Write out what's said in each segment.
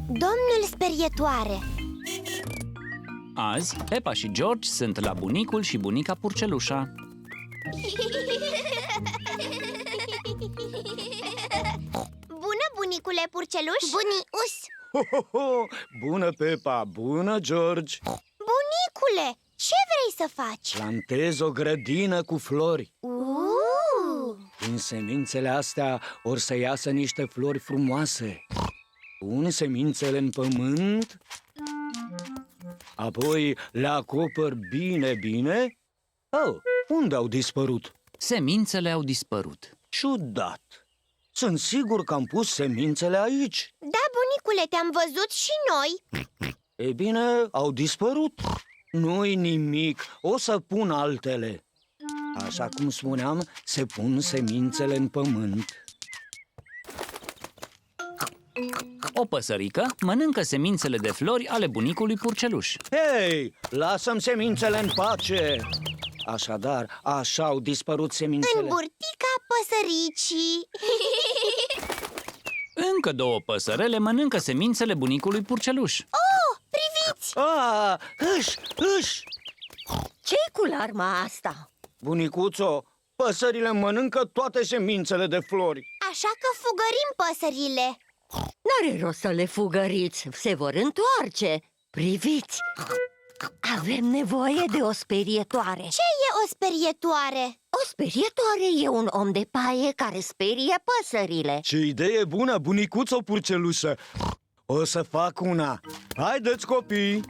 Domnul Sperietoare. Azi, Peppa și George sunt la bunicul și bunica Purcelușa. Bună, bunicule Purceluș. Bunius. Ho! Bună, Peppa! Bună, George! Bunicule, ce vrei să faci? Plantez o grădină cu flori. Din semințele astea or să iasă niște flori frumoase. Pun semințele în pământ, apoi le acopăr bine. Oh, unde au dispărut? Semințele au dispărut. Ciudat! Sunt sigur că am pus semințele aici. Da, bunicule, te-am văzut și noi. Ei bine, au dispărut. Nu-i nimic, o să pun altele. Așa cum spuneam, se pun semințele în pământ. O păsărică mănâncă semințele de flori ale bunicului Purceluș. Hei, lasă-mi semințele în pace! Așadar, așa au dispărut semințele. În burtica păsăricii. Încă două păsărele mănâncă semințele bunicului Purceluș. Oh, priviți! Își! Ce-i cu larma asta? Bunicuțo, păsările mănâncă toate semințele de flori. Așa că fugărim păsările. N-are rost să le fugăriți, se vor întoarce. Priviți! Avem nevoie de o sperietoare. Ce e o sperietoare? O sperietoare e un om de paie care sperie păsările. Ce idee bună, bunicuțo Purcelușă! O să fac una. Haideți, copii!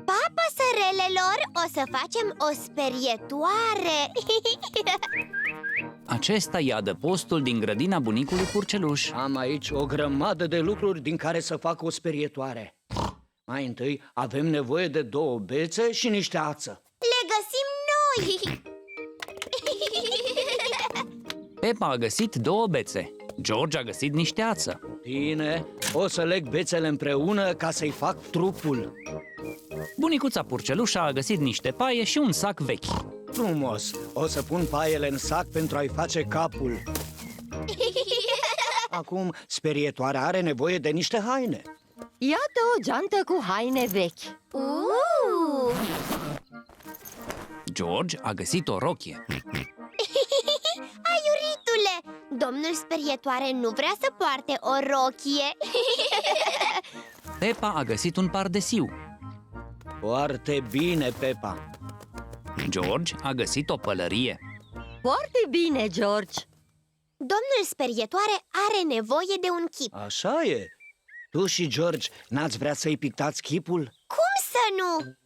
Pa, păsărelelor, o să facem o sperietoare. Acesta e adăpostul din grădina bunicului Purceluș. Am aici o grămadă de lucruri din care să fac o sperietoare. Mai întâi avem nevoie de 2 bețe și niște ață. Le găsim noi. Peppa a găsit 2 bețe. George a găsit niște ață. Bine, o să leg bețele împreună ca să-i fac trupul. Bunicuța Purcelușa a găsit niște paie și un sac vechi. Frumos, o să pun paiele în sac pentru a-i face capul. Acum, sperietoarea are nevoie de niște haine. Iată o geantă cu haine vechi. George a găsit o rochie. Aiuritule, domnul sperietoare nu vrea să poarte o rochie. Peppa a găsit un pardesiu. Foarte bine, Peppa. George a găsit o pălărie. Foarte bine, George. Domnul sperietoare are nevoie de un chip. Așa e. Tu și George n-ați vrea să-i pictați chipul? Cum să nu?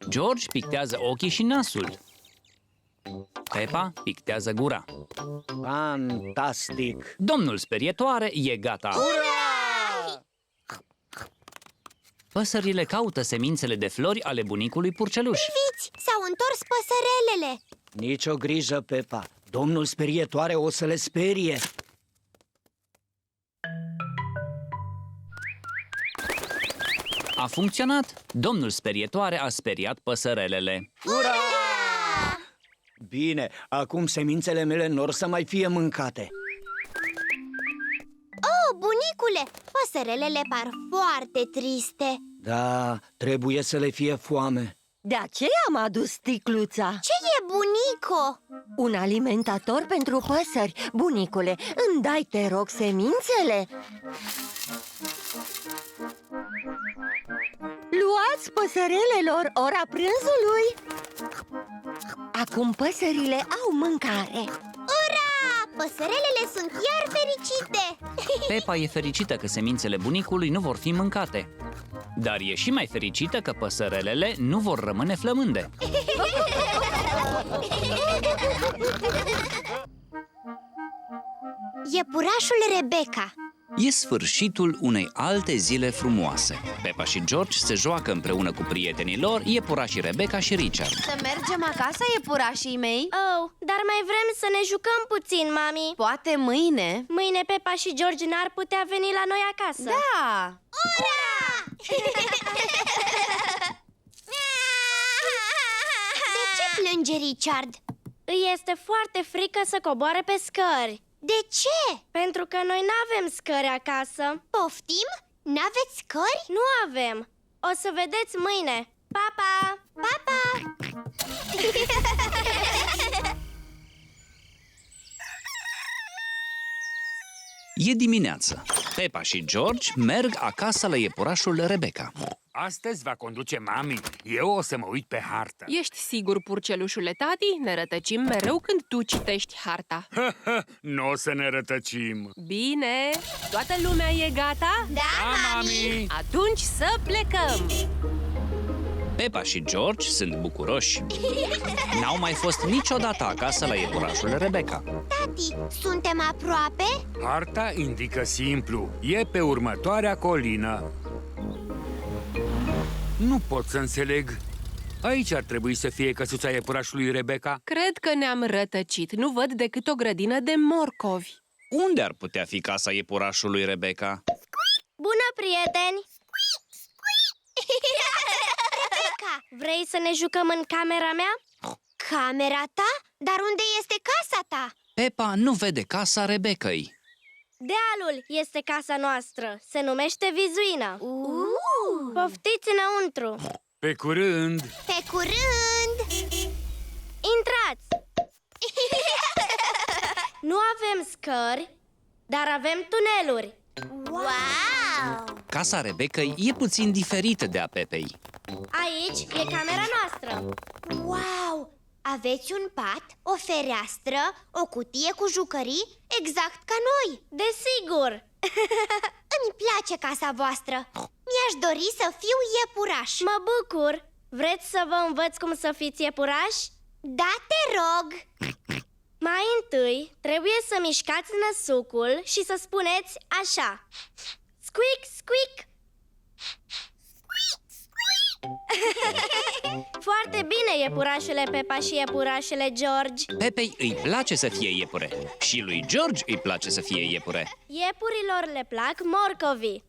George pictează ochii și nasul. Peppa pictează gura. Fantastic! Domnul sperietoare e gata. Păsările caută semințele de flori ale bunicului Purceluș. Priviți, s-au întors păsărelele. Nici o grijă, Peppa. Domnul sperietoare o să le sperie. A funcționat. Domnul sperietoare a speriat păsărelele. Ura! Bine, acum semințele mele n-or să mai fie mâncate. Oh, bunicule, păsărelele par foarte triste. Da, trebuie să le fie foame. De aceea am adus sticluța. Ce e, bunico? Un alimentator pentru păsări. Bunicule, îmi dai, te rog, semințele? Luați, păsărelelor, ora prânzului. Acum păsările au mâncare. Ura! Păsărelele sunt iar fericite. Peppa e fericită că semințele bunicului nu vor fi mâncate. Dar e și mai fericită că păsărelele nu vor rămâne flămânde. Iepurașul Rebecca. E sfârșitul unei alte zile frumoase. Peppa și George se joacă împreună cu prietenii lor, iepurașii Rebecca și Richard. Să mergem acasă, iepurașii mei? Oh, dar mai vrem să ne jucăm puțin, mami. Poate mâine. Mâine Peppa și George n-ar putea veni la noi acasă. Da! Ura! De ce plânge Richard? Îi este foarte frică să coboare pe scări. De ce? Pentru că noi n-avem scări acasă. Poftim? N-aveți scări? Nu avem. O să vedeți mâine. Pa, pa! Pa, pa! E dimineață. Peppa și George merg acasă la iepurașul Rebecca. Astăzi va conduce mami. Eu o să mă uit pe hartă. Ești sigur, purcelușule tati? Ne rătăcim mereu când tu citești harta. Nu o să ne rătăcim. Bine, toată lumea e gata? Da, mami! Atunci să plecăm! Peppa și George sunt bucuroși. N-au mai fost niciodată acasă la iepurașul Rebecca. Tati, suntem aproape? Harta indică simplu. E pe următoarea colină. Nu pot să înțeleg. Aici ar trebui să fie căsuța iepurașului Rebecca. Cred că ne-am rătăcit. Nu văd decât o grădină de morcovi. Unde ar putea fi casa iepurașului Rebecca? Bună, prieteni! Rebecca, Vrei să ne jucăm în camera mea? camera ta? Dar unde este casa ta? Peppa nu vede casa Rebeccăi. Dealul este casa noastră. Se numește Vizuină. Poftiți înăuntru. Pe curând! Pe curând! Intrați! Nu avem scări, dar avem tuneluri. Wow! Casa Rebeccăi e puțin diferită de a Pepei. Aici e camera noastră. Wow! Aveți un pat, o fereastră, o cutie cu jucării, exact ca noi. Desigur! Îmi place casa voastră. Mi-aș dori să fiu iepuraș. Mă bucur! Vreți să vă învăț cum să fiți iepurași? Da, te rog! Mai întâi, trebuie să mișcați năsucul și să spuneți așa: squeak, squeak! Foarte bine, iepurașele Peppa și iepurașele George. Pepei îi place să fie iepure și lui George îi place să fie iepure. Iepurilor le plac morcovii.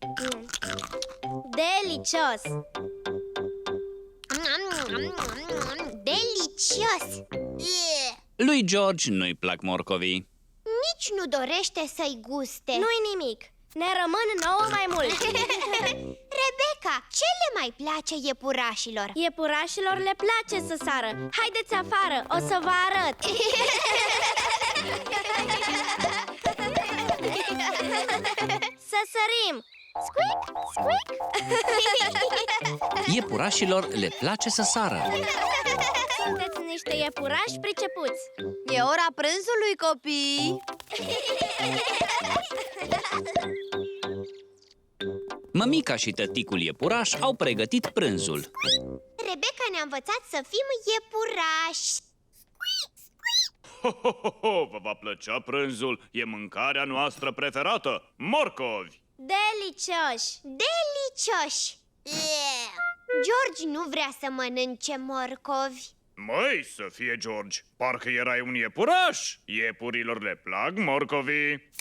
Delicios! Delicios! Lui George nu-i plac morcovii. Nici nu dorește să-i guste. Nu-i nimic. Ne rămân nouă mai mult. Rebecca, ce le mai place iepurașilor? Iepurașilor le place să sară. Haideți afară, o să vă arăt. Să sărim. Squeak, squeak. Iepurașilor le place să sară. Sunteți niște iepurași pricepuți. E ora prânzului, copii! Mămica și tăticul iepuraș au pregătit prânzul. Rebecca ne-a învățat să fim iepurași. Vă va plăcea prânzul? E mâncarea noastră preferată, morcovi! Delicioși. Delicioși! George nu vrea să mănânce morcovi. Măi, să fie George, parcă erai un iepuraș! Iepurilor le plac morcovii!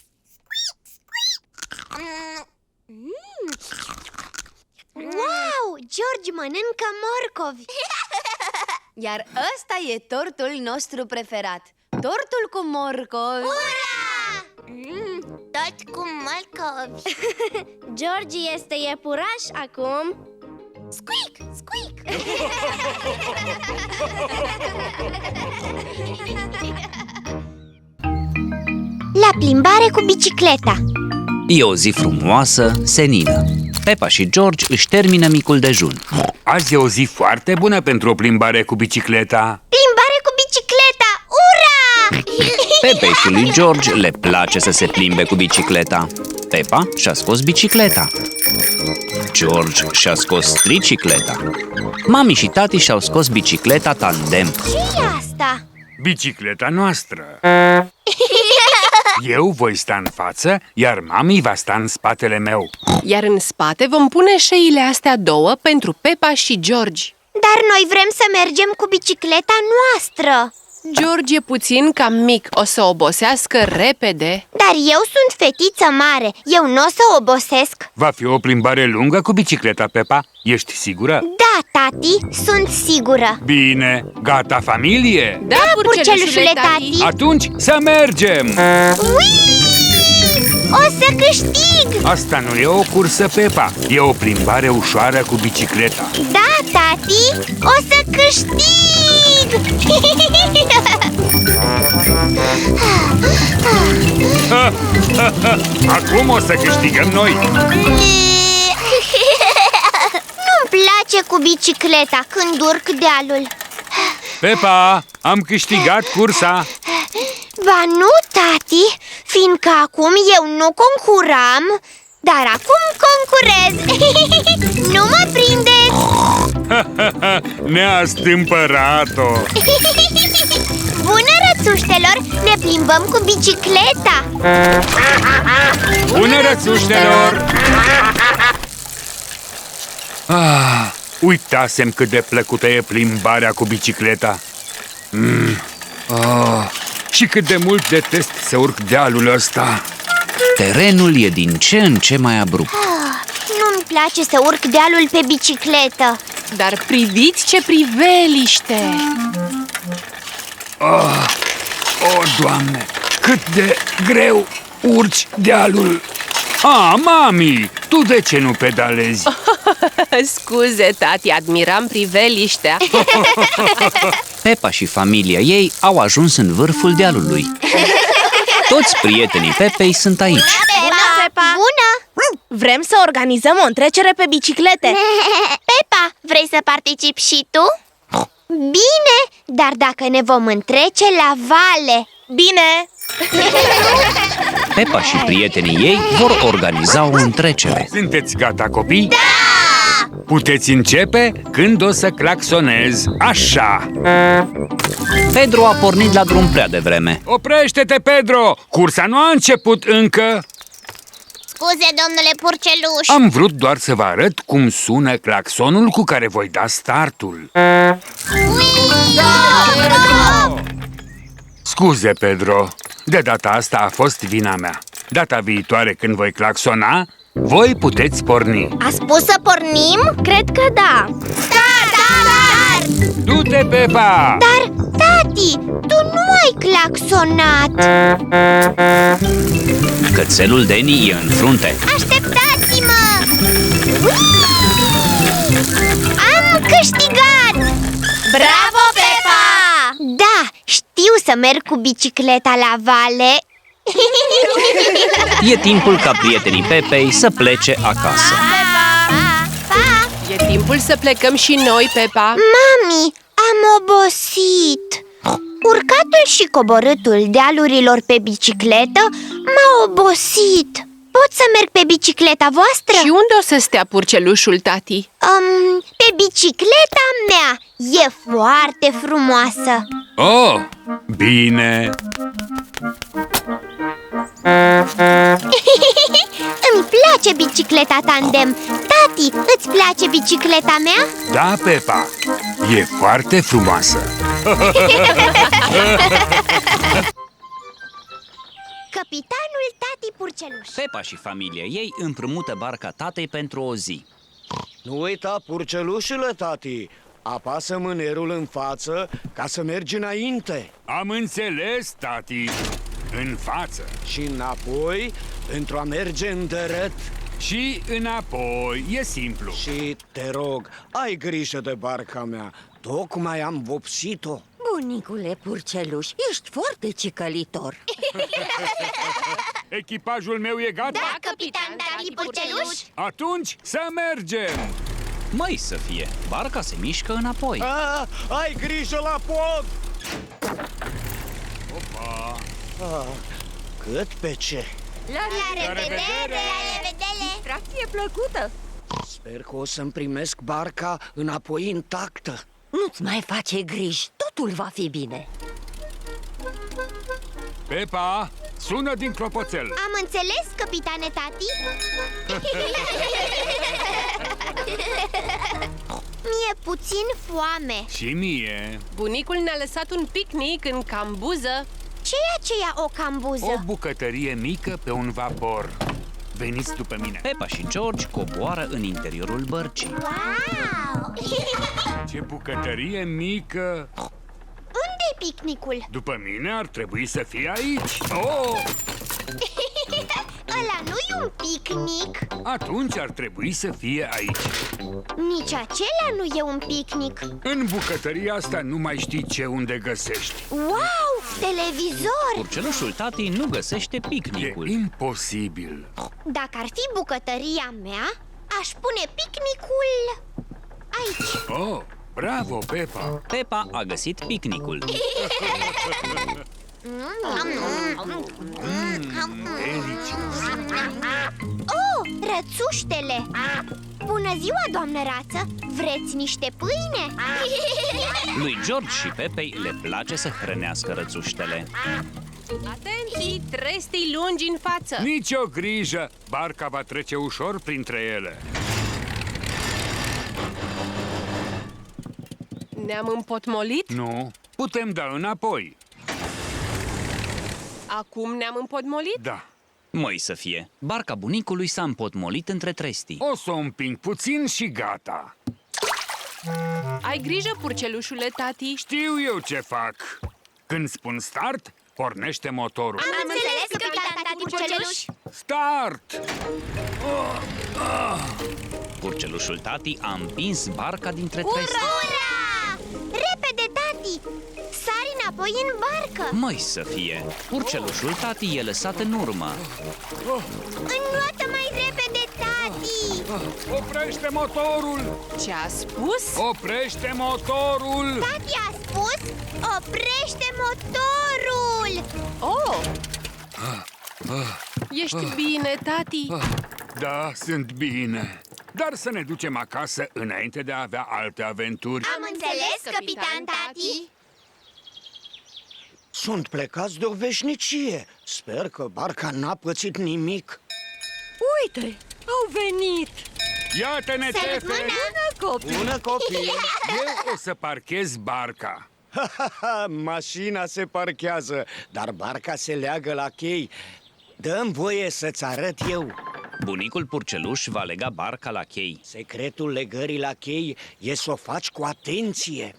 Wow! George mănâncă morcovi. Iar ăsta e tortul nostru preferat. Tortul cu morcovi. Ura! Tot cu morcovi. George este iepuraș acum. Squeak, squeak. La plimbare cu bicicleta. E o zi frumoasă, senină. Peppa și George își termină micul dejun. Azi e o zi foarte bună pentru o plimbare cu bicicleta. Plimbare cu bicicleta! Ura! Pepei și lui George le place să se plimbe cu bicicleta. Peppa și-a scos bicicleta. George și-a scos tricicleta. Mami și tati și-au scos bicicleta tandem. Ce-i asta? Bicicleta noastră. Eu voi sta în față, iar mami va sta în spatele meu. Iar în spate vom pune șeile astea două pentru Peppa și George. Dar noi vrem să mergem cu bicicleta noastră. George e puțin cam mic, o să obosească repede. Dar eu sunt fetiță mare. Eu nu o să obosesc. Va fi o plimbare lungă cu bicicleta, Peppa? Ești sigură? Da, Da, tati, sunt sigură. Bine, gata familie? Da, purcelușule tati. Atunci să mergem! Ui! O să câștig! Asta nu e o cursă, Pepa, e o plimbare ușoară cu bicicleta. Da, tati, o să câștig! Acum o să câștigăm noi! Nu-mi place cu bicicleta când urc dealul. Pepa, am câștigat cursa! Ba nu, tati, fiindcă acum eu nu concuram, dar acum concurez. Nu mă prindeți! Ne-a stâmpărat-o! Bună, rățuștelor! Ne plimbăm cu bicicleta! Bună, rățuștelor! Uitasem cât de plăcută e plimbarea cu bicicleta. Și cât de mult detest să urc dealul ăsta. Terenul e din ce în ce mai abrupt. Nu-mi place să urc dealul pe bicicletă. Dar priviți ce priveliște! O, Doamne, cât de greu urci dealul! Mami, tu de ce nu pedalezi? Scuze, tati, admiram priveliștea. Pepa și familia ei au ajuns în vârful dealului. Toți prietenii Pepei sunt aici. Bună, Pepa! Bună! Vrem să organizăm o întrecere pe biciclete. Pepa, vrei să participi și tu? Bine, dar dacă ne vom întrece la vale. Bine! Pepa și prietenii ei vor organiza o întrecere. Sunteți gata, copii? Da! Puteți începe când o să claxonez. Așa! Pedro a pornit la drum prea devreme. Oprește-te, Pedro! Cursa nu a început încă! Scuze, domnule Purceluș. Am vrut doar să vă arăt cum sună claxonul cu care voi da startul. Scuze, Pedro, de data asta a fost vina mea. Data viitoare când voi claxona, voi puteți porni. A spus să pornim? Cred că da. Dar, Du-te, Pepa! tati, tu nu ai claxonat. Cățelul Danny e în frunte. Așteptați-mă! Am câștigat! Bravo, Pepa! Da, știu să merg cu bicicleta la vale. E timpul ca prietenii Pepei să plece acasă. Pa! E timpul să plecăm și noi, Pepa. Mami, am obosit. Urcatul și coborâtul dealurilor pe bicicletă m-a obosit. Pot să merg pe bicicleta voastră? Și unde o să stea purcelușul, tati? Pe bicicleta mea. E foarte frumoasă. Oh, bine! Îmi place bicicleta tandem. Tati, îți place bicicleta mea? Da, Pepa, e foarte frumoasă. Capitanul Tati Purceluș. Pepa și familia ei împrumută barca tatei pentru o zi. Nu uita, Purcelușule, tati. Apasă mânerul în față ca să mergi înainte. Am înțeles, tati. În față Și înapoi pentru a merge îndărât. și înapoi, e simplu. Și te rog, ai grijă de barca mea. Tocmai am vopsit-o. Bunicule Purceluș, ești foarte cicălitor. Echipajul meu e gata? Da, capitan Tati Purceluș. Atunci să mergem! Mai să fie, barca se mișcă înapoi. Ai grijă la pod! Cât pe ce? La revedere! La revedere! Distracție plăcută! Sper că o să-mi primesc barca înapoi intactă. Nu-ți mai face griji, totul va fi bine. Pepa, sună din clopoțel. Am înțeles, capitane Tati. Mi-e puțin foame. Și mie. Bunicul ne-a lăsat un picnic în cambuză. Ce e aceea o cambuză? O bucătărie mică pe un vapor. Veniți după mine. Pepa și George coboară în interiorul bărcii. Wow! Ce bucătărie mică! Unde-i picnicul? După mine ar trebui să fie aici. Oh! Ăla nu-i un picnic. Atunci ar trebui să fie aici. Nici acela nu e un picnic. În bucătăria asta nu mai știi ce unde găsești. Wow! Televizor! Urcelușul tati nu găsește E picnicul. imposibil. Dacă ar fi bucătăria mea, aș pune picnicul aici. Oh, bravo, Pepa! Pepa a găsit picnicul. Delicios! Oh, rățuștele! Bună ziua, doamnă Rață! Vreți niște pâine? Lui George și Pepei le place să hrănească rățuștele. Atenție, trestii lungi în față. Nici o grijă! Barca va trece ușor printre ele. Ne-am împotmolit? Nu, putem da înapoi. Acum ne-am împotmolit? Da. Măi să fie, barca bunicului s-a împotmolit între trestii. O să o împing puțin și gata. Ai grijă, purcelușule, tati. Știu eu ce fac. Când spun start, pornește motorul. Am înțeles, capitan tati Purceluș. Start! Urcelușul tati a împins barca dintre trestii. Ura! Repede, tati! Sari înapoi în barcă! Măi să fie, urcelușul tati e lăsat în urmă. Înnoată mai repede, tati! Oprește motorul! Ce a spus? Oprește motorul! Tati a spus, oprește motorul! Oh! Ești bine, tati? Da, sunt bine. Dar să ne ducem acasă înainte de a avea alte aventuri. Am înțeles, capitan tati! Sunt plecați de o veșnicie. Sper că barca n-a pățit nimic. Uite, au venit! Iată-ne, Sărut tefe! mâna! Copii! Bună, copii! Eu o să parchez barca. Mașina se parchează, dar barca se leagă la chei. Dă-mi voie să-ți arăt eu. Bunicul purceluș va lega barca la chei. Secretul legării la chei e să o faci cu atenție.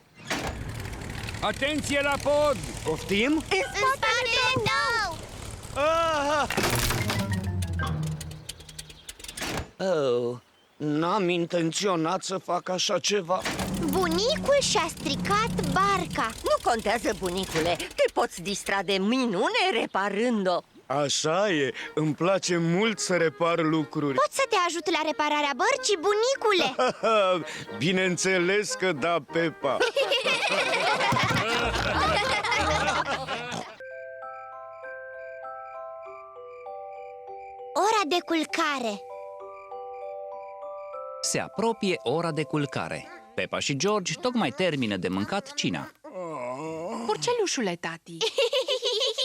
Atenție la pod! Poftim? În spatele tău! Ah! Oh, n-am intenționat să fac așa ceva. Bunicul și-a stricat barca. Nu contează, bunicule, te poți distra de minune reparând-o. Așa e, îmi place mult să repar lucruri. Pot să te ajut la repararea bărcii, bunicule? Bineînțeles că da, Pepa. Ora de culcare. Se apropie ora de culcare. Pepa și George tocmai termină de mâncat cina. Purcelușule, tati.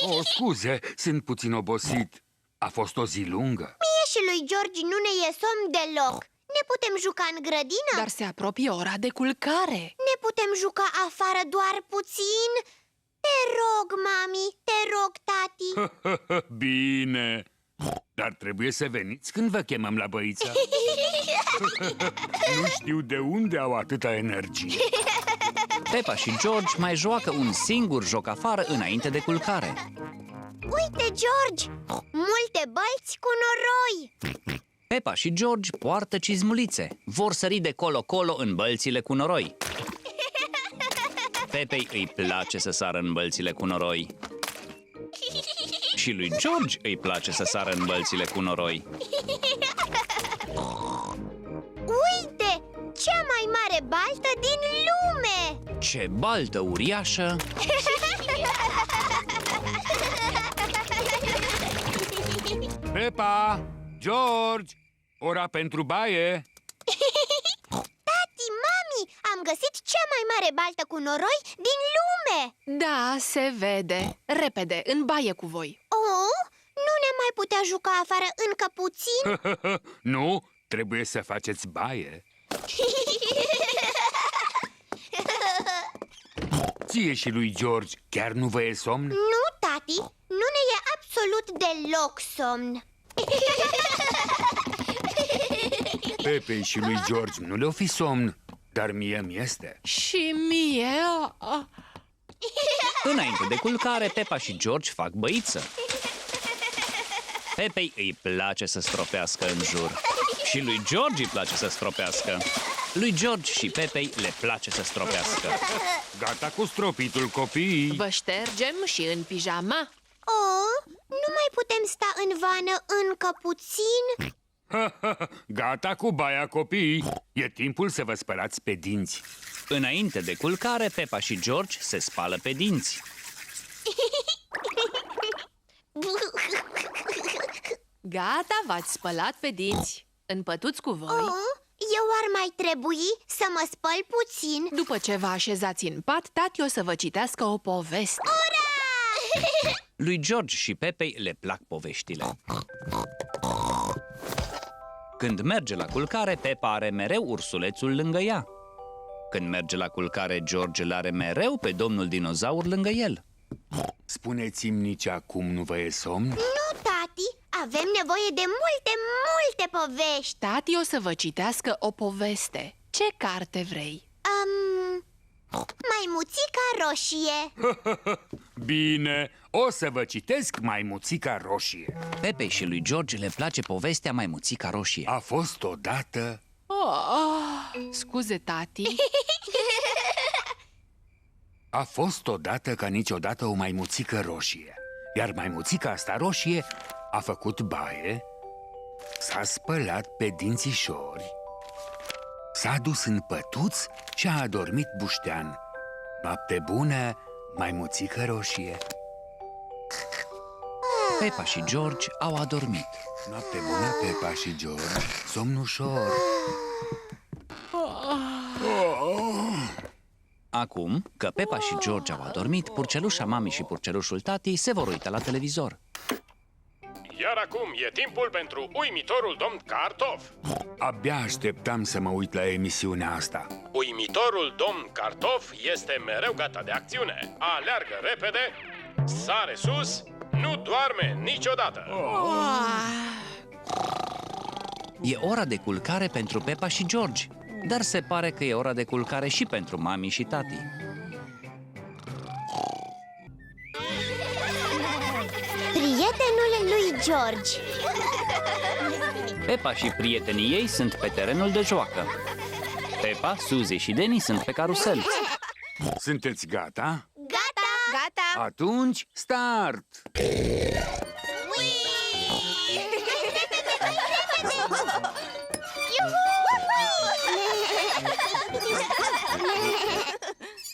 Oh, scuze, sunt puțin obosit. A fost o zi lungă. Mie și lui George nu ne e somn deloc. Ne putem juca în grădină? Dar se apropie ora de culcare. Ne putem juca afară doar puțin? Te rog, mami, te rog, tati. Bine. Dar trebuie să veniți când vă chemăm la băița. Nu știu de unde au atâta energie. Pepa și George mai joacă un singur joc afară înainte de culcare. Uite, George, multe bălți cu noroi. Pepa și George poartă cizmulițe. Vor sări de colo-colo în bălțile cu noroi. Pepei îi place să sară în bălțile cu noroi. Și lui George îi place să sară în bălțile cu noroi. Uite, cea mai mare baltă din lume. Ce baltă uriașă! Pepa, George, ora pentru baie. Tati, mami, am găsit cea mai mare baltă cu noroi din lume. Da, se vede. Repede, în baie cu voi. Oh, nu ne mai putea juca afară încă puțin? Nu, trebuie să faceți baie. Ție și lui George chiar nu vă e somn? Nu, tati, nu ne e absolut deloc somn. Pepei și lui George nu le-o fi somn, dar mie mi-este. Și mie... Înainte de culcare, Pepa și George fac băiță. Pepei îi place să stropească în jur. Și lui George îi place să stropească. Lui George și Pepei le place să stropească. Gata cu stropitul, copii! Vă ștergem și în pijama. Nu mai putem sta în vană încă puțin? Gata cu baia, copii! E timpul să vă spălați pe dinți. Înainte de culcare, Pepa și George se spală pe dinți. Gata, v-ați spălat pe dinți. Împătuți cu voi. Eu ar mai trebui să mă spăl puțin. După ce vă așezați în pat, tati o să vă citească o poveste. Lui George și Pepei le plac poveștile. Când merge la culcare, Pepa are mereu ursulețul lângă ea. Când merge la culcare, George îl are mereu pe domnul dinozaur lângă el. Spuneți-mi, nici acum nu vă e somn? Nu, tati, avem nevoie de multe povești. Tati o să vă citească o poveste. Ce carte vrei? Maimuțica roșie. Bine, o să vă citesc Maimuțica roșie. Pepei și lui George le place povestea Maimuțica roșie. A fost odată... Scuze, tati. A fost odată ca niciodată o maimuțică roșie. Iar maimuțica asta roșie a făcut baie, s-a spălat pe dințișori, s-a dus în pătuț și a adormit buștean. Noapte bună, maimuțică roșie. Pepa și George au adormit. Noapte bună, Pepa și George. Somn ușor. Acum că Pepa și George au adormit, purcelușa mami și purcelușul tati se vor uita la televizor. Iar acum e timpul pentru uimitorul domn Cartof. Abia așteptam să mă uit la emisiunea asta. Uimitorul domn Cartof este mereu gata de acțiune. Aleargă repede, sare sus, nu doarme niciodată. E ora de culcare pentru Pepa și George, dar se pare că e ora de culcare și pentru mami și tati. Prietenul lui George. Pepa și prietenii ei sunt pe terenul de joacă. Pepa, Suzy și Denny sunt pe carusel. Sunteți gata? Gata! Atunci, start!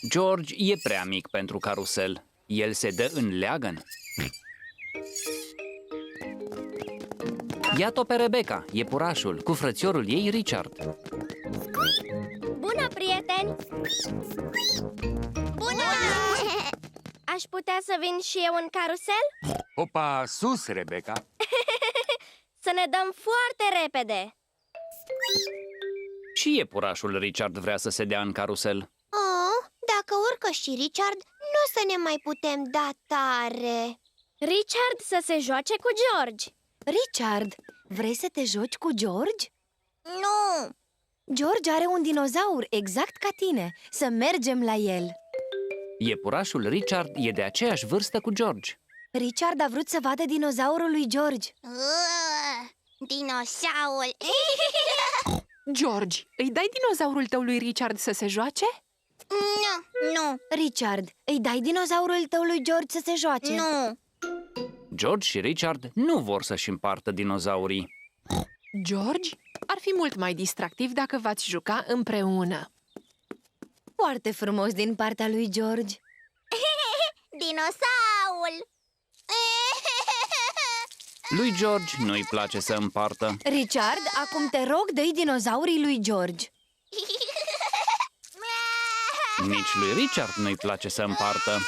George e prea mic pentru carusel. El se dă în leagăn. Iată-o pe Rebecca, iepurașul, cu frățiorul ei, Richard. Bună, prieteni! Bună! Aș putea să vin și eu în carusel? Opa, sus, Rebecca! Să ne dăm foarte repede! Și iepurașul Richard vrea să se dea în carusel. Dacă urcă și Richard, nu o să ne mai putem da tare. Richard să se joace cu George. Richard, vrei să te joci cu George? Nu! George are un dinozaur exact ca tine. Să mergem la el. Iepurașul Richard e de aceeași vârstă cu George. Richard a vrut să vadă dinozaurul lui George. Dinosaur! George, îi dai dinozaurul tău lui Richard să se joace? Nu! Richard, îi dai dinozaurul tău lui George să se joace? Nu! George și Richard nu vor să-și împartă dinozaurii. George, ar fi mult mai distractiv dacă v-ați juca împreună. Foarte frumos din partea lui George. Dinosaur! Lui George nu-i place să împartă. Richard, acum te rog, dă-i dinozaurii lui George. Nici lui Richard nu-i place să împartă.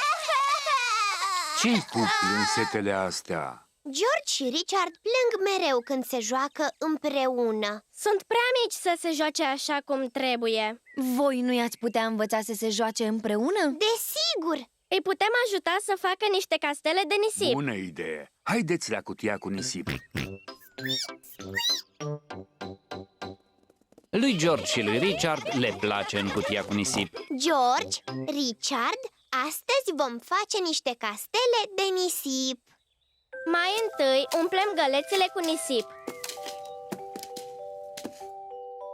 Ce-i cu plânsetele astea? George și Richard plâng mereu când se joacă împreună. Sunt prea mici să se joace așa cum trebuie. Voi nu i-ați putea învăța să se joace împreună? Desigur! Îi putem ajuta să facă niște castele de nisip. Bună idee! Haideți la cutia cu nisip. Lui George și lui Richard le place în cutia cu nisip. George, Richard, astăzi vom face niște castele de nisip. Mai întâi umplem gălețile cu nisip.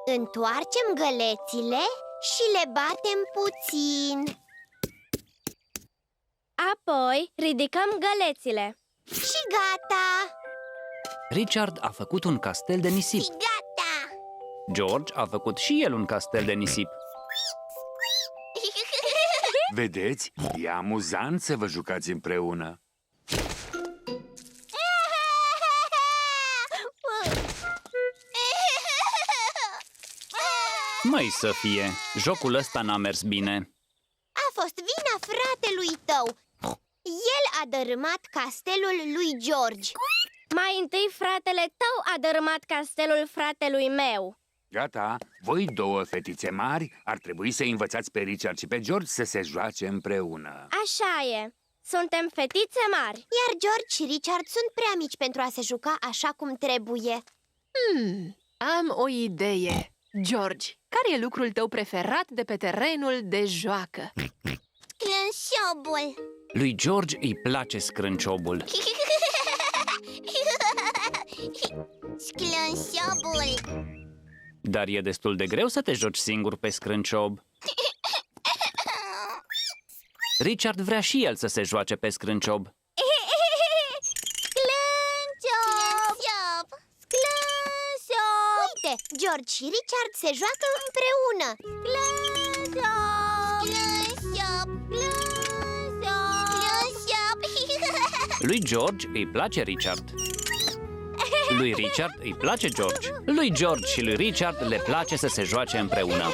Întoarcem gălețile și le batem puțin. Apoi ridicăm gălețile. Și gata! Richard a făcut un castel de nisip. Și gata! George a făcut și el un castel de nisip. Vedeți? E amuzant să vă jucați împreună. Măi să fie, jocul ăsta n-a mers bine. A fost vina fratelui tău. El a dărâmat castelul lui George. Mai întâi fratele tău a dărâmat castelul fratelui meu. Gata, voi două fetițe mari ar trebui să învățați pe Richard și pe George să se joace împreună. Așa e. Suntem fetițe mari. Iar George și Richard sunt prea mici pentru a se juca așa cum trebuie. Am o idee. George, care e lucrul tău preferat de pe terenul de joacă? Sclânșobul. Lui George îi place scrânciobul. Sclânșobul. Dar e destul de greu să te joci singur pe scrânciob. Richard vrea și el să se joace pe scrânciob. Sclânșob. Sclânșob. Uite, George și Richard se joacă împreună. Sclânșob. Sclânșob. Sclânșob. Lui George îi place Richard. Lui Richard îi place George. Lui George și lui Richard le place să se joace împreună.